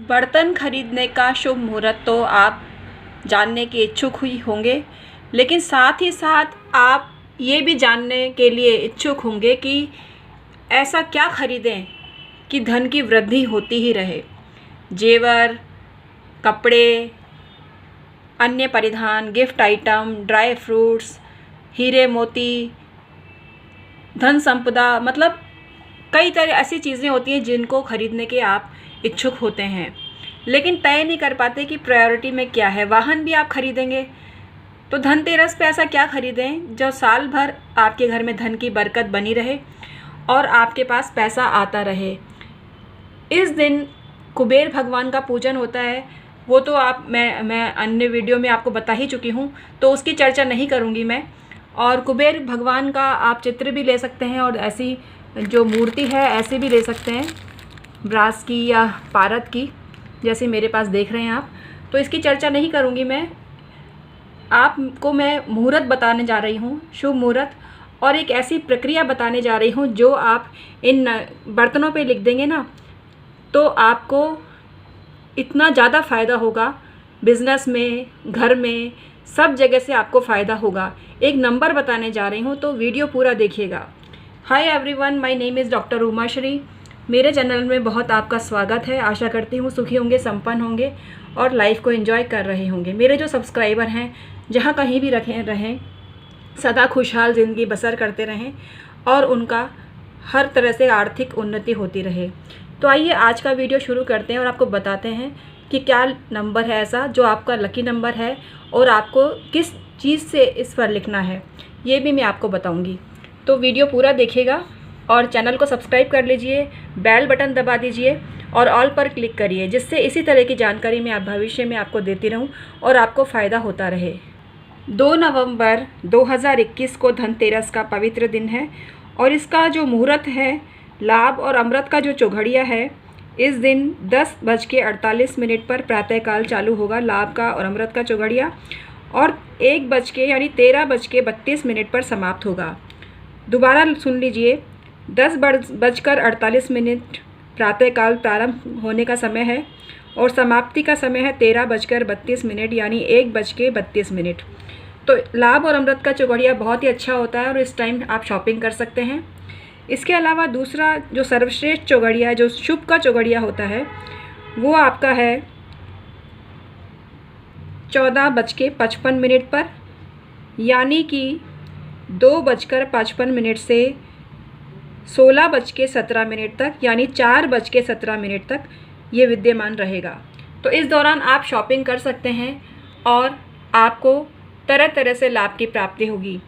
बर्तन खरीदने का शुभ मुहूर्त तो आप जानने के इच्छुक हुई होंगे, लेकिन साथ ही साथ आप ये भी जानने के लिए इच्छुक होंगे कि ऐसा क्या खरीदें कि धन की वृद्धि होती ही रहे। जेवर, कपड़े, अन्य परिधान, गिफ्ट आइटम, ड्राई फ्रूट्स, हीरे मोती, धन संपदा, मतलब कई तरह ऐसी चीज़ें होती हैं जिनको खरीदने के आप इच्छुक होते हैं, लेकिन तय नहीं कर पाते कि प्रायोरिटी में क्या है। वाहन भी आप खरीदेंगे तो धनतेरस पे ऐसा क्या खरीदें जो साल भर आपके घर में धन की बरकत बनी रहे और आपके पास पैसा आता रहे। इस दिन कुबेर भगवान का पूजन होता है, वो तो मैं अन्य वीडियो में आपको बता ही चुकी हूँ, तो उसकी चर्चा नहीं करूँगी मैं। और कुबेर भगवान का आप चित्र भी ले सकते हैं और ऐसी जो मूर्ति है ऐसे भी ले सकते हैं, ब्रास की या पारद की, जैसे मेरे पास देख रहे हैं आप। तो इसकी चर्चा नहीं करूँगी मैं, आपको मैं मुहूर्त बताने जा रही हूँ, शुभ मुहूर्त, और एक ऐसी प्रक्रिया बताने जा रही हूँ जो आप इन बर्तनों पे लिख देंगे ना तो आपको इतना ज़्यादा फ़ायदा होगा, बिज़नेस में, घर में, सब जगह से आपको फ़ायदा होगा। एक नंबर बताने जा रही हूँ, तो वीडियो पूरा देखिएगा। Hi everyone, my name is doctor Umashree. मेरे चैनल में बहुत आपका स्वागत है। आशा करती हूँ सुखी होंगे, संपन्न होंगे और लाइफ को एंजॉय कर रहे होंगे। मेरे जो सब्सक्राइबर हैं जहाँ कहीं भी रहें, सदा खुशहाल ज़िंदगी बसर करते रहें और उनका हर तरह से आर्थिक उन्नति होती रहे। तो आइए आज का वीडियो शुरू करते हैं और आपको बताते हैं कि क्या नंबर है ऐसा जो आपका लकी नंबर है और आपको किस चीज़ से इस पर लिखना है, ये भी मैं आपको बताऊंगी। तो वीडियो पूरा देखिएगा और चैनल को सब्सक्राइब कर लीजिए, बेल बटन दबा दीजिए और ऑल पर क्लिक करिए, जिससे इसी तरह की जानकारी मैं भविष्य में आपको देती रहूं और आपको फ़ायदा होता रहे। 2 नवंबर 2021 को धनतेरस का पवित्र दिन है और इसका जो मुहूर्त है, लाभ और अमृत का जो चौघड़िया है, इस दिन 10:48 पर प्रातःकाल चालू होगा लाभ का और अमृत का चौघड़िया, और 13:32 पर समाप्त होगा। दोबारा सुन लीजिए, 10:48 प्रातःकाल प्रारंभ होने का समय है और समाप्ति का समय है 13:32 यानी 1:32। तो लाभ और अमृत का चौघड़िया बहुत ही अच्छा होता है और इस टाइम आप शॉपिंग कर सकते हैं। इसके अलावा दूसरा जो सर्वश्रेष्ठ चौघड़िया, जो शुभ का चौघड़िया होता है, वो आपका है 14:55 पर, यानी कि 2:55 से 16:17 तक, यानी 4:17 तक ये विद्यमान रहेगा। तो इस दौरान आप शॉपिंग कर सकते हैं और आपको तरह तरह से लाभ की प्राप्ति होगी।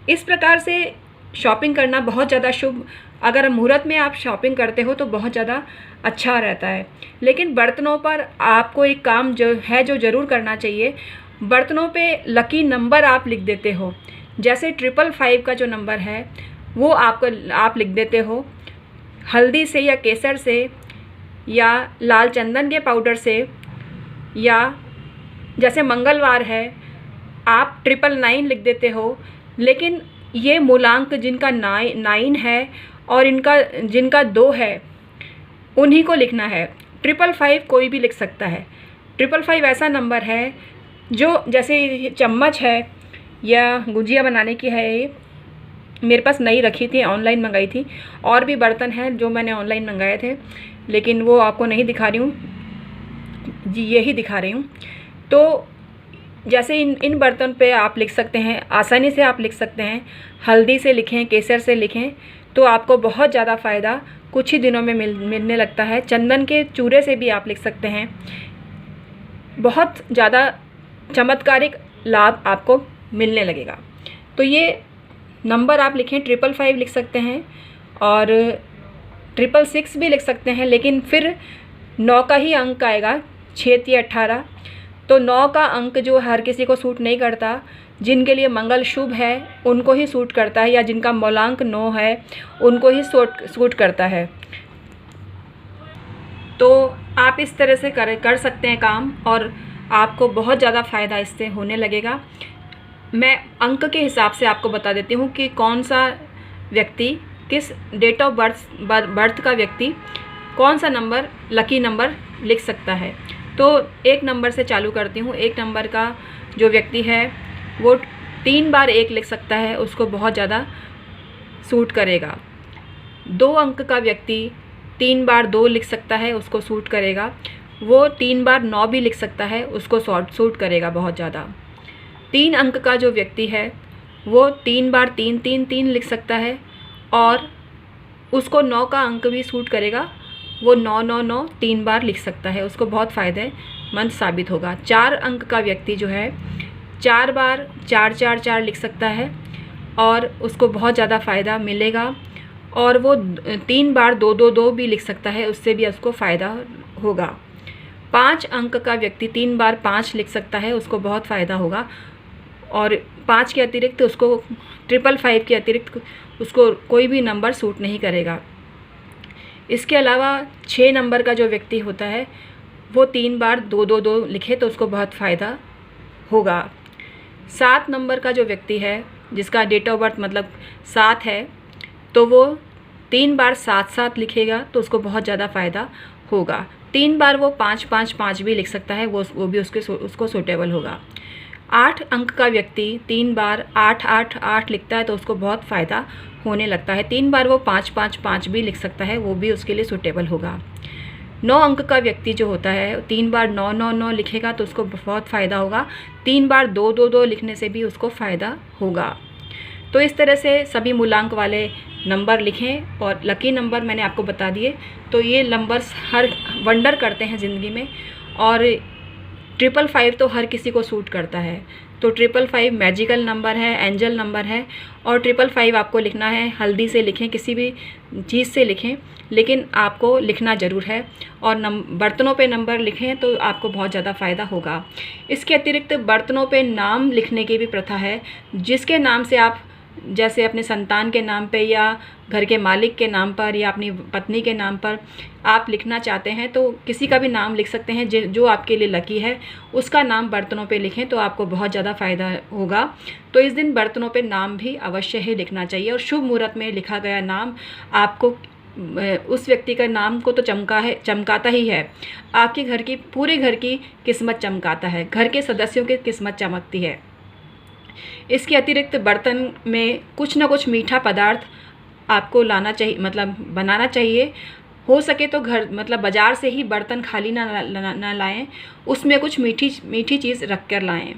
इस प्रकार से शॉपिंग करना बहुत ज़्यादा शुभ, अगर मुहूर्त में आप शॉपिंग करते हो तो बहुत ज़्यादा अच्छा रहता है। लेकिन बर्तनों पर आपको एक काम जो है जो ज़रूर करना चाहिए, बर्तनों पे लकी नंबर आप लिख देते हो। जैसे 555 का जो नंबर है वो आप लिख देते हो हल्दी से या केसर से या लाल चंदन के पाउडर से, या जैसे मंगलवार है आप 999 लिख देते हो। लेकिन ये मूलांक जिनका 9 है और जिनका 2 है उन्हीं को लिखना है। 555 कोई भी लिख सकता है। 555 ऐसा नंबर है जो, जैसे चम्मच है या गुजिया बनाने की है, ये मेरे पास नई रखी थी, ऑनलाइन मंगाई थी। और भी बर्तन हैं जो मैंने ऑनलाइन मंगाए थे, लेकिन वो आपको नहीं दिखा रही हूँ जी, यही दिखा रही हूँ। तो जैसे इन बर्तन पे आप लिख सकते हैं, आसानी से आप लिख सकते हैं। हल्दी से लिखें, केसर से लिखें तो आपको बहुत ज़्यादा फ़ायदा कुछ ही दिनों में मिलने लगता है। चंदन के चूरे से भी आप लिख सकते हैं, बहुत ज़्यादा चमत्कारिक लाभ आपको मिलने लगेगा। तो ये नंबर आप लिखें, 555 लिख सकते हैं और 666 भी लिख सकते हैं, लेकिन फिर 9 का ही अंक आएगा, 6 या 18। तो 9 का अंक जो हर किसी को सूट नहीं करता, जिनके लिए मंगल शुभ है उनको ही सूट करता है, या जिनका मूलांक 9 है उनको ही सूट करता है। तो आप इस तरह से कर सकते हैं काम और आपको बहुत ज़्यादा फ़ायदा इससे होने लगेगा। मैं अंक के हिसाब से आपको बता देती हूँ कि कौन सा व्यक्ति, किस डेट ऑफ बर्थ का व्यक्ति कौन सा नंबर लकी नंबर लिख सकता है। तो 1 नंबर से चालू करती हूँ। 1 नंबर का जो व्यक्ति है वो 3 बार 1 लिख सकता है, उसको बहुत ज़्यादा सूट करेगा। 2 अंक का व्यक्ति 3 बार 2 लिख सकता है, उसको सूट करेगा। वो 3 बार 9 भी लिख सकता है, उसको सूट करेगा बहुत ज़्यादा। 3 अंक का जो व्यक्ति है वो 3 बार 3 3 3 लिख सकता है और उसको 9 का अंक भी सूट करेगा। वो 9 9 9 3 बार लिख सकता है, उसको बहुत फ़ायदेमंद साबित होगा। 4 अंक का व्यक्ति जो है 4 बार 4 4 4 लिख सकता है और उसको बहुत ज़्यादा फ़ायदा मिलेगा। और वो 3 बार 2 2 2 भी लिख सकता है, उससे भी उसको फ़ायदा होगा। 5 अंक का व्यक्ति 3 बार 5 लिख सकता है, उसको बहुत फ़ायदा होगा। और 5 के अतिरिक्त उसको 555 के अतिरिक्त उसको कोई भी नंबर सूट नहीं करेगा। इसके अलावा 6 नंबर का जो व्यक्ति होता है वो 3 बार 2 2 2 लिखे तो उसको बहुत फ़ायदा होगा। 7 नंबर का जो व्यक्ति है जिसका डेट ऑफ बर्थ मतलब 7 है, तो वो 3 बार 7 7 लिखेगा तो उसको बहुत ज़्यादा फ़ायदा होगा। 3 बार वो 5 5 5 भी लिख सकता है, वो भी उसको सूटेबल होगा। 8 अंक का व्यक्ति 3 बार 8 8 8 लिखता है तो उसको बहुत फ़ायदा होने लगता है। 3 बार वो 5 5 5 भी लिख सकता है, वो भी उसके लिए सूटेबल होगा। 9 अंक का व्यक्ति जो होता है 3 बार 9 9 9 लिखेगा तो उसको बहुत फ़ायदा होगा। 3 बार 2 2 2 लिखने से भी उसको फ़ायदा होगा। तो इस तरह से सभी मूलांक वाले नंबर लिखें और लकी नंबर मैंने आपको बता दिए। तो ये नंबर्स हर वंडर करते हैं ज़िंदगी में और 555 तो हर किसी को सूट करता है। तो 555 मैजिकल नंबर है, एंजल नंबर है और 555 आपको लिखना है। हल्दी से लिखें, किसी भी चीज़ से लिखें, लेकिन आपको लिखना ज़रूर है। और बर्तनों पे नंबर लिखें तो आपको बहुत ज़्यादा फ़ायदा होगा। इसके अतिरिक्त बर्तनों पे नाम लिखने की भी प्रथा है। जिसके नाम से आप, जैसे अपने संतान के नाम पे या घर के मालिक के नाम पर या अपनी पत्नी के नाम पर आप लिखना चाहते हैं तो किसी का भी नाम लिख सकते हैं। जो आपके लिए लकी है उसका नाम बर्तनों पे लिखें तो आपको बहुत ज़्यादा फ़ायदा होगा। तो इस दिन बर्तनों पे नाम भी अवश्य ही लिखना चाहिए और शुभ मुहूर्त में लिखा गया नाम आपको उस व्यक्ति का नाम को तो चमकाता ही है। आपके घर की, पूरे घर की किस्मत चमकाता है, घर के सदस्यों की किस्मत चमकती है। इसके अतिरिक्त बर्तन में कुछ ना कुछ मीठा पदार्थ आपको लाना चाहिए, मतलब बनाना चाहिए। हो सके तो घर मतलब बाज़ार से ही बर्तन खाली ना लाएं, उसमें कुछ मीठी चीज़ रख कर लाएँ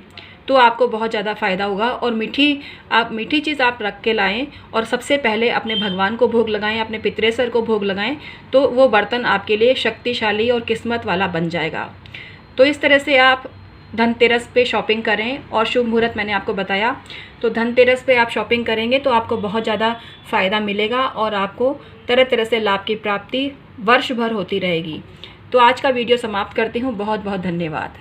तो आपको बहुत ज़्यादा फ़ायदा होगा। और मीठी चीज़ आप रख के लाएँ और सबसे पहले अपने भगवान को भोग लगाएं, अपने पितरेश्वर को भोग लगाएं तो वो बर्तन आपके लिए शक्तिशाली और किस्मत वाला बन जाएगा। तो इस तरह से आप धनतेरस पे शॉपिंग करें और शुभ मुहूर्त मैंने आपको बताया। तो धनतेरस पे आप शॉपिंग करेंगे तो आपको बहुत ज़्यादा फ़ायदा मिलेगा और आपको तरह तरह से लाभ की प्राप्ति वर्ष भर होती रहेगी। तो आज का वीडियो समाप्त करती हूँ। बहुत बहुत धन्यवाद।